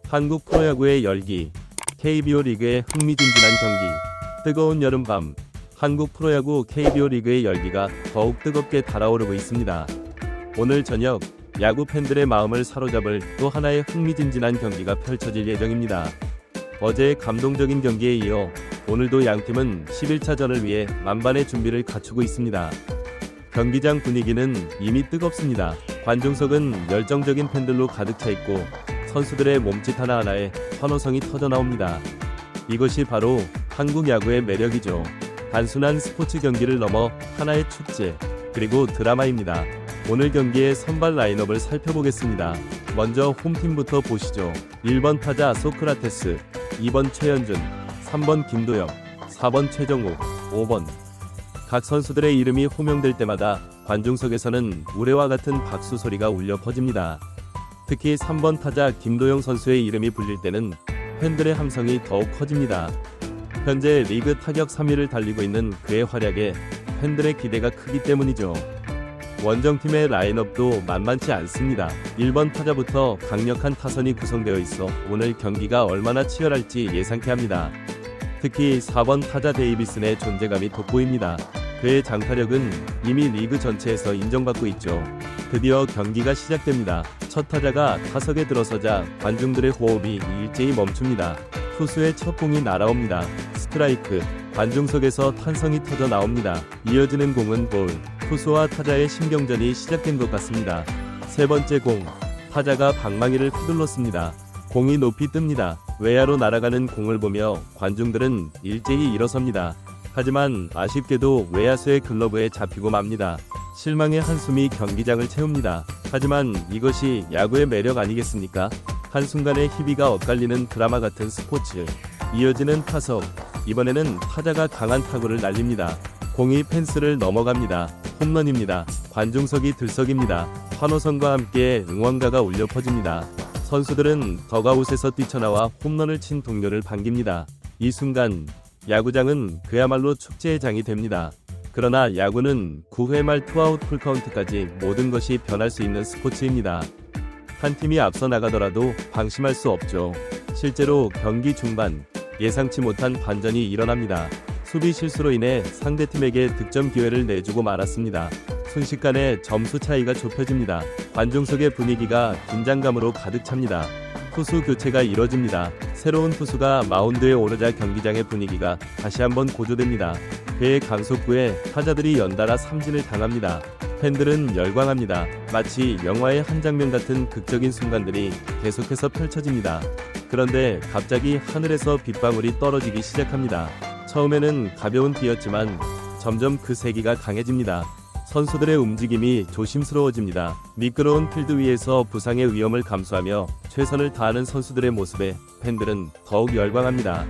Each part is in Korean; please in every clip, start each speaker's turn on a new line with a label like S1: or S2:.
S1: 한국 프로야구의 열기, KBO 리그의 흥미진진한 경기. 뜨거운 여름밤, 한국 프로야구 KBO 리그의 열기가 더욱 뜨겁게 달아오르고 있습니다. 오늘 저녁 야구 팬들의 마음을 사로잡을 또 하나의 흥미진진한 경기가 펼쳐질 예정입니다. 어제의 감동적인 경기에 이어 오늘도 양팀은 11차전을 위해 만반의 준비를 갖추고 있습니다. 경기장 분위기는 이미 뜨겁습니다. 관중석은 열정적인 팬들로 가득 차 있고 선수들의 몸짓 하나하나에 환호성이 터져나옵니다. 이것이 바로 한국 야구의 매력이죠. 단순한 스포츠 경기를 넘어 하나의 축제, 그리고 드라마입니다. 오늘 경기의 선발 라인업을 살펴보겠습니다. 먼저 홈팀부터 보시죠. 1번 타자 소크라테스, 2번 최현준, 3번 김도영, 4번 최정욱, 5번. 각 선수들의 이름이 호명될 때마다 관중석에서는 우레와 같은 박수 소리가 울려 퍼집니다. 특히 3번 타자 김도영 선수의 이름이 불릴 때는 팬들의 함성이 더욱 커집니다. 현재 리그 타격 3위를 달리고 있는 그의 활약에 팬들의 기대가 크기 때문이죠. 원정팀의 라인업도 만만치 않습니다. 1번 타자부터 강력한 타선이 구성되어 있어 오늘 경기가 얼마나 치열할지 예상케 합니다. 특히 4번 타자 데이비슨의 존재감이 돋보입니다. 그의 장타력은 이미 리그 전체에서 인정받고 있죠. 드디어 경기가 시작됩니다. 첫 타자가 타석에 들어서자 관중들의 호흡이 일제히 멈춥니다. 투수의 첫 공이 날아옵니다. 스트라이크, 관중석에서 탄성이 터져 나옵니다. 이어지는 공은 볼, 투수와 타자의 신경전이 시작된 것 같습니다. 세 번째 공, 타자가 방망이를 휘둘렀습니다. 공이 높이 뜹니다. 외야로 날아가는 공을 보며 관중들은 일제히 일어섭니다. 하지만 아쉽게도 외야수의 글러브에 잡히고 맙니다. 실망의 한숨이 경기장을 채웁니다. 하지만 이것이 야구의 매력 아니겠습니까? 한순간에 희비가 엇갈리는 드라마 같은 스포츠. 이어지는 타석, 이번에는 타자가 강한 타구를 날립니다. 공이 펜스를 넘어갑니다. 홈런입니다. 관중석이 들썩입니다. 환호성과 함께 응원가가 울려 퍼집니다. 선수들은 더가웃에서 뛰쳐나와 홈런을 친 동료를 반깁니다. 이 순간 야구장은 그야말로 축제의 장이 됩니다. 그러나 야구는 9회 말 투아웃 풀카운트까지 모든 것이 변할 수 있는 스포츠입니다. 한 팀이 앞서 나가더라도 방심할 수 없죠. 실제로 경기 중반 예상치 못한 반전이 일어납니다. 수비 실수로 인해 상대팀에게 득점 기회를 내주고 말았습니다. 순식간에 점수 차이가 좁혀집니다. 관중석의 분위기가 긴장감으로 가득 찹니다. 투수 교체가 이뤄집니다. 새로운 투수가 마운드에 오르자 경기장의 분위기가 다시 한번 고조됩니다. 그의 강속구에 타자들이 연달아 삼진을 당합니다. 팬들은 열광합니다. 마치 영화의 한 장면 같은 극적인 순간들이 계속해서 펼쳐집니다. 그런데 갑자기 하늘에서 빗방울이 떨어지기 시작합니다. 처음에는 가벼운 비였지만 점점 그 세기가 강해집니다. 선수들의 움직임이 조심스러워집니다. 미끄러운 필드 위에서 부상의 위험을 감수하며 최선을 다하는 선수들의 모습에 팬들은 더욱 열광합니다.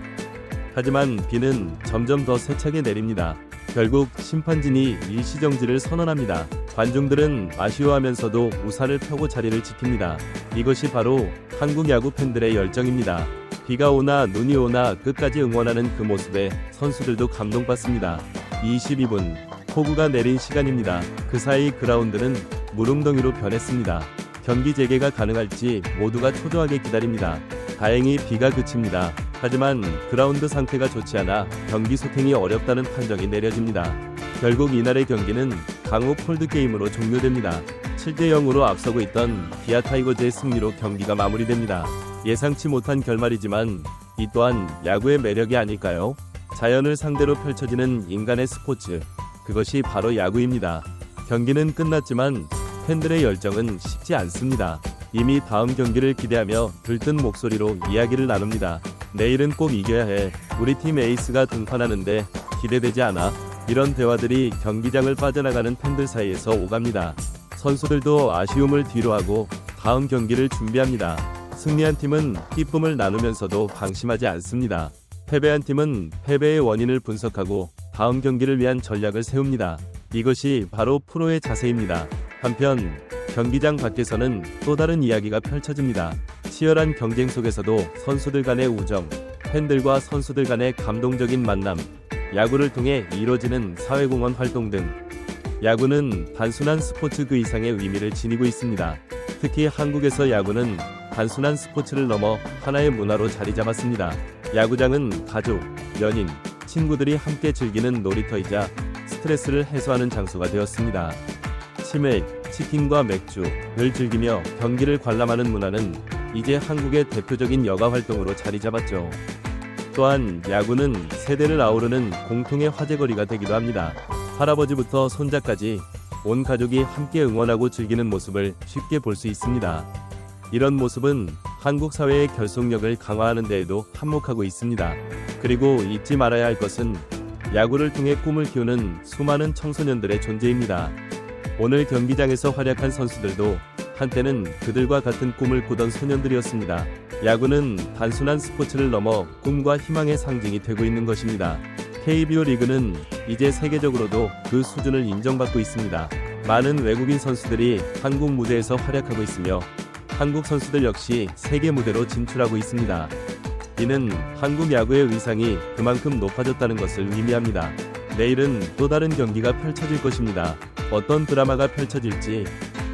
S1: 하지만 비는 점점 더 세차게 내립니다. 결국 심판진이 일시정지를 선언합니다. 관중들은 아쉬워하면서도 우산을 펴고 자리를 지킵니다. 이것이 바로 한국 야구 팬들의 열정입니다. 비가 오나 눈이 오나 끝까지 응원하는 그 모습에 선수들도 감동받습니다. 22분, 폭우가 내린 시간입니다. 그 사이 그라운드는 물웅덩이로 변했습니다. 경기 재개가 가능할지 모두가 초조하게 기다립니다. 다행히 비가 그칩니다. 하지만 그라운드 상태가 좋지 않아 경기 소통이 어렵다는 판정이 내려집니다. 결국 이날의 경기는 강호 폴드게임으로 종료됩니다. 7대0으로 앞서고 있던 기아 타이거즈의 승리로 경기가 마무리됩니다. 예상치 못한 결말이지만 이 또한 야구의 매력이 아닐까요? 자연을 상대로 펼쳐지는 인간의 스포츠, 그것이 바로 야구입니다. 경기는 끝났지만 팬들의 열정은 식지 않습니다. 이미 다음 경기를 기대하며 들뜬 목소리로 이야기를 나눕니다. 내일은 꼭 이겨야 해. 우리 팀 에이스가 등판하는데 기대되지 않아? 이런 대화들이 경기장을 빠져나가는 팬들 사이에서 오갑니다. 선수들도 아쉬움을 뒤로하고 다음 경기를 준비합니다. 승리한 팀은 기쁨을 나누면서도 방심하지 않습니다. 패배한 팀은 패배의 원인을 분석하고 다음 경기를 위한 전략을 세웁니다. 이것이 바로 프로의 자세입니다. 한편 경기장 밖에서는 또 다른 이야기가 펼쳐집니다. 치열한 경쟁 속에서도 선수들 간의 우정, 팬들과 선수들 간의 감동적인 만남, 야구를 통해 이루어지는 사회공헌 활동 등 야구는 단순한 스포츠 그 이상의 의미를 지니고 있습니다. 특히 한국에서 야구는 단순한 스포츠를 넘어 하나의 문화로 자리 잡았습니다. 야구장은 가족, 연인, 친구들이 함께 즐기는 놀이터이자 스트레스를 해소하는 장소가 되었습니다. 치맥, 치킨과 맥주를 즐기며 경기를 관람하는 문화는 이제 한국의 대표적인 여가 활동으로 자리 잡았죠. 또한 야구는 세대를 아우르는 공통의 화제거리가 되기도 합니다. 할아버지부터 손자까지 온 가족이 함께 응원하고 즐기는 모습을 쉽게 볼 수 있습니다. 이런 모습은 한국 사회의 결속력을 강화하는 데에도 한몫하고 있습니다. 그리고 잊지 말아야 할 것은 야구를 통해 꿈을 키우는 수많은 청소년들의 존재입니다. 오늘 경기장에서 활약한 선수들도 한때는 그들과 같은 꿈을 꾸던 소년들이었습니다. 야구는 단순한 스포츠를 넘어 꿈과 희망의 상징이 되고 있는 것입니다. KBO 리그는 이제 세계적으로도 그 수준을 인정받고 있습니다. 많은 외국인 선수들이 한국 무대에서 활약하고 있으며 한국 선수들 역시 세계 무대로 진출하고 있습니다. 이는 한국 야구의 위상이 그만큼 높아졌다는 것을 의미합니다. 내일은 또 다른 경기가 펼쳐질 것입니다. 어떤 드라마가 펼쳐질지,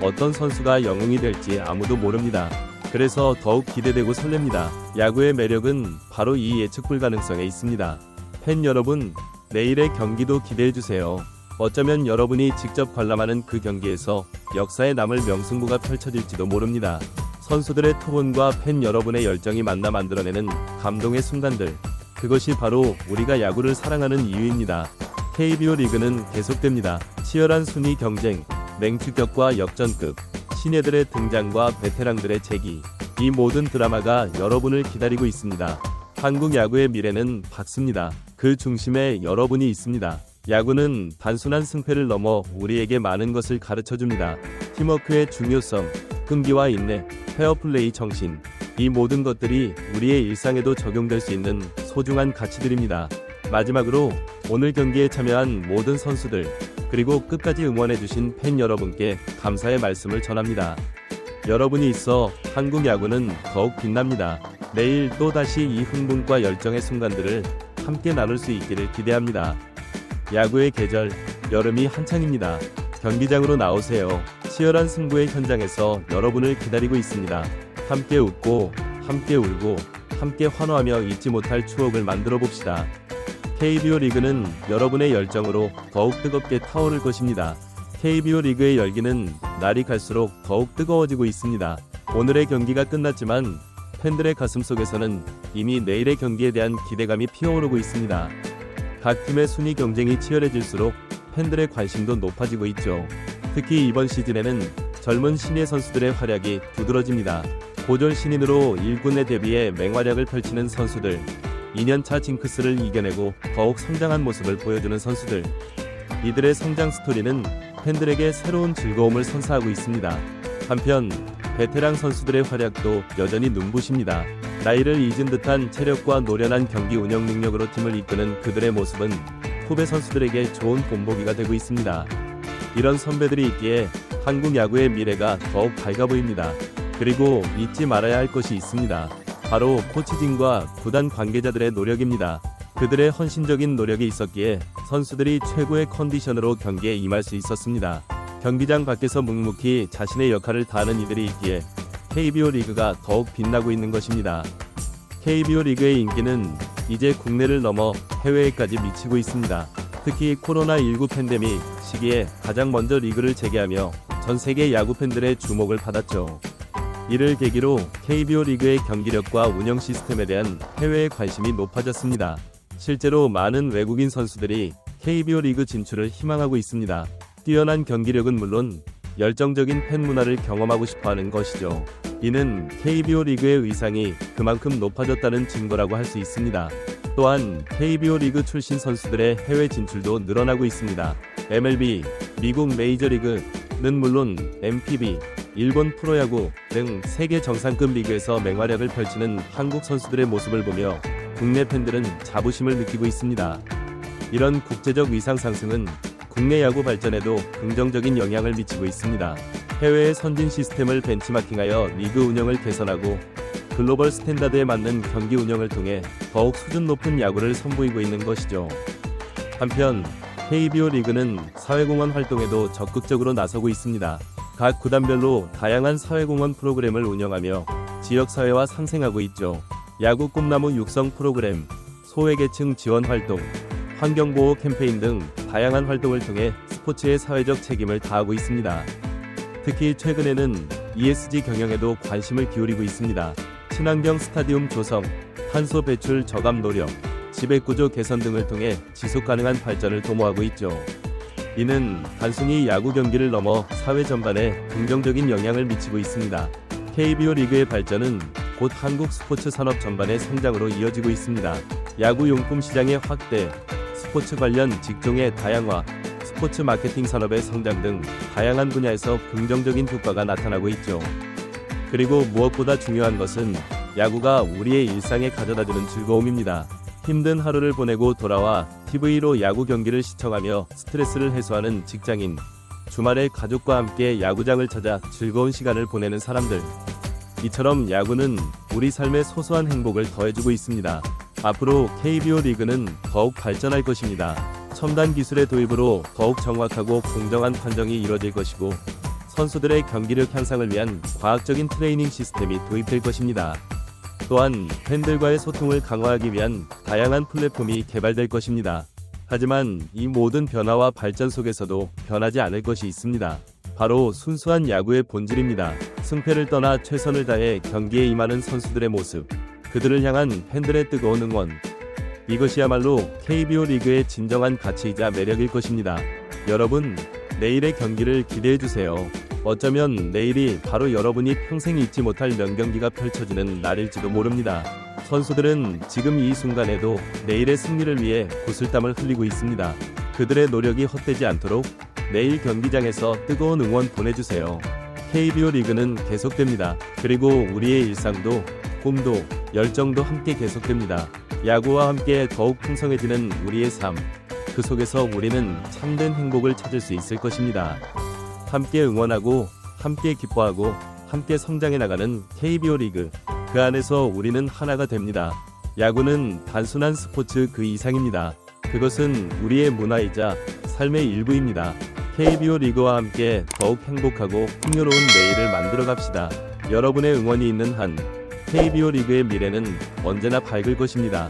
S1: 어떤 선수가 영웅이 될지 아무도 모릅니다. 그래서 더욱 기대되고 설렙니다. 야구의 매력은 바로 이 예측 불가능성에 있습니다. 팬 여러분, 내일의 경기도 기대해주세요. 어쩌면 여러분이 직접 관람하는 그 경기에서 역사에 남을 명승부가 펼쳐질지도 모릅니다. 선수들의 투혼과 팬 여러분의 열정이 만나 만들어내는 감동의 순간들, 그것이 바로 우리가 야구를 사랑하는 이유입니다. KBO 리그는 계속됩니다. 치열한 순위 경쟁, 맹추격과 역전극, 신예들의 등장과 베테랑들의 재기, 이 모든 드라마가 여러분을 기다리고 있습니다. 한국 야구의 미래는 밝습니다. 그 중심에 여러분이 있습니다. 야구는 단순한 승패를 넘어 우리에게 많은 것을 가르쳐줍니다. 팀워크의 중요성, 끈기와 인내, 페어플레이 정신, 이 모든 것들이 우리의 일상에도 적용될 수 있는 소중한 가치들입니다. 마지막으로 오늘 경기에 참여한 모든 선수들, 그리고 끝까지 응원해주신 팬 여러분께 감사의 말씀을 전합니다. 여러분이 있어 한국 야구는 더욱 빛납니다. 내일 또다시 이 흥분과 열정의 순간들을 함께 나눌 수 있기를 기대합니다. 야구의 계절, 여름이 한창입니다. 경기장으로 나오세요. 치열한 승부의 현장에서 여러분을 기다리고 있습니다. 함께 웃고, 함께 울고, 함께 환호하며 잊지 못할 추억을 만들어 봅시다. KBO 리그는 여러분의 열정으로 더욱 뜨겁게 타오를 것입니다. KBO 리그의 열기는 날이 갈수록 더욱 뜨거워지고 있습니다. 오늘의 경기가 끝났지만 팬들의 가슴 속에서는 이미 내일의 경기에 대한 기대감이 피어오르고 있습니다. 각 팀의 순위 경쟁이 치열해질수록 팬들의 관심도 높아지고 있죠. 특히 이번 시즌에는 젊은 신예 선수들의 활약이 두드러집니다. 고졸 신인으로 1군에 데뷔해 맹활약을 펼치는 선수들, 2년차 징크스를 이겨내고 더욱 성장한 모습을 보여주는 선수들, 이들의 성장 스토리는 팬들에게 새로운 즐거움을 선사하고 있습니다. 한편 베테랑 선수들의 활약도 여전히 눈부십니다. 나이를 잊은 듯한 체력과 노련한 경기 운영 능력으로 팀을 이끄는 그들의 모습은 후배 선수들에게 좋은 본보기가 되고 있습니다. 이런 선배들이 있기에 한국 야구의 미래가 더욱 밝아 보입니다. 그리고 잊지 말아야 할 것이 있습니다. 바로 코치진과 구단 관계자들의 노력입니다. 그들의 헌신적인 노력이 있었기에 선수들이 최고의 컨디션으로 경기에 임할 수 있었습니다. 경기장 밖에서 묵묵히 자신의 역할을 다하는 이들이 있기에 KBO 리그가 더욱 빛나고 있는 것입니다. KBO 리그의 인기는 이제 국내를 넘어 해외에까지 미치고 있습니다. 특히 코로나19 팬데믹 시기에 가장 먼저 리그를 재개하며 전 세계 야구 팬들의 주목을 받았죠. 이를 계기로 KBO 리그의 경기력과 운영 시스템에 대한 해외의 관심이 높아졌습니다. 실제로 많은 외국인 선수들이 KBO 리그 진출을 희망하고 있습니다. 뛰어난 경기력은 물론 열정적인 팬 문화를 경험하고 싶어하는 것이죠. 이는 KBO 리그의 위상이 그만큼 높아졌다는 증거라고 할 수 있습니다. 또한 KBO 리그 출신 선수들의 해외 진출도 늘어나고 있습니다. MLB, 미국 메이저리그는 물론 MPB, 일본 프로야구 등 세계 정상급 리그에서 맹활약을 펼치는 한국 선수들의 모습을 보며 국내 팬들은 자부심을 느끼고 있습니다. 이런 국제적 위상 상승은 국내 야구 발전에도 긍정적인 영향을 미치고 있습니다. 해외의 선진 시스템을 벤치마킹하여 리그 운영을 개선하고 글로벌 스탠다드에 맞는 경기 운영을 통해 더욱 수준 높은 야구를 선보이고 있는 것이죠. 한편 KBO 리그는 사회공헌 활동에도 적극적으로 나서고 있습니다. 각 구단별로 다양한 사회공헌 프로그램을 운영하며 지역사회와 상생하고 있죠. 야구 꿈나무 육성 프로그램, 소외계층 지원 활동, 환경보호 캠페인 등 다양한 활동을 통해 스포츠의 사회적 책임을 다하고 있습니다. 특히 최근에는 ESG 경영에도 관심을 기울이고 있습니다. 친환경 스타디움 조성, 탄소 배출 저감 노력, 지배구조 개선 등을 통해 지속가능한 발전을 도모하고 있죠. 이는 단순히 야구 경기를 넘어 사회 전반에 긍정적인 영향을 미치고 있습니다. KBO 리그의 발전은 곧 한국 스포츠 산업 전반의 성장으로 이어지고 있습니다. 야구 용품 시장의 확대, 스포츠 관련 직종의 다양화, 스포츠 마케팅 산업의 성장 등 다양한 분야에서 긍정적인 효과가 나타나고 있죠. 그리고 무엇보다 중요한 것은 야구가 우리의 일상에 가져다주는 즐거움입니다. 힘든 하루를 보내고 돌아와 TV로 야구 경기를 시청하며 스트레스를 해소하는 직장인, 주말에 가족과 함께 야구장을 찾아 즐거운 시간을 보내는 사람들. 이처럼 야구는 우리 삶의 소소한 행복을 더해주고 있습니다. 앞으로 KBO 리그는 더욱 발전할 것입니다. 첨단 기술의 도입으로 더욱 정확하고 공정한 판정이 이뤄질 것이고, 선수들의 경기력 향상을 위한 과학적인 트레이닝 시스템이 도입될 것입니다. 또한 팬들과의 소통을 강화하기 위한 다양한 플랫폼이 개발될 것입니다. 하지만 이 모든 변화와 발전 속에서도 변하지 않을 것이 있습니다. 바로 순수한 야구의 본질입니다. 승패를 떠나 최선을 다해 경기에 임하는 선수들의 모습, 그들을 향한 팬들의 뜨거운 응원. 이것이야말로 KBO 리그의 진정한 가치이자 매력일 것입니다. 여러분, 내일의 경기를 기대해주세요. 어쩌면 내일이 바로 여러분이 평생 잊지 못할 명경기가 펼쳐지는 날일지도 모릅니다. 선수들은 지금 이 순간에도 내일의 승리를 위해 구슬땀을 흘리고 있습니다. 그들의 노력이 헛되지 않도록 내일 경기장에서 뜨거운 응원 보내주세요. KBO 리그는 계속됩니다. 그리고 우리의 일상도, 꿈도, 열정도 함께 계속됩니다. 야구와 함께 더욱 풍성해지는 우리의 삶. 그 속에서 우리는 참된 행복을 찾을 수 있을 것입니다. 함께 응원하고, 함께 기뻐하고, 함께 성장해 나가는 KBO 리그. 그 안에서 우리는 하나가 됩니다. 야구는 단순한 스포츠 그 이상입니다. 그것은 우리의 문화이자 삶의 일부입니다. KBO 리그와 함께 더욱 행복하고 풍요로운 내일을 만들어 갑시다. 여러분의 응원이 있는 한 KBO 리그의 미래는 언제나 밝을 것입니다.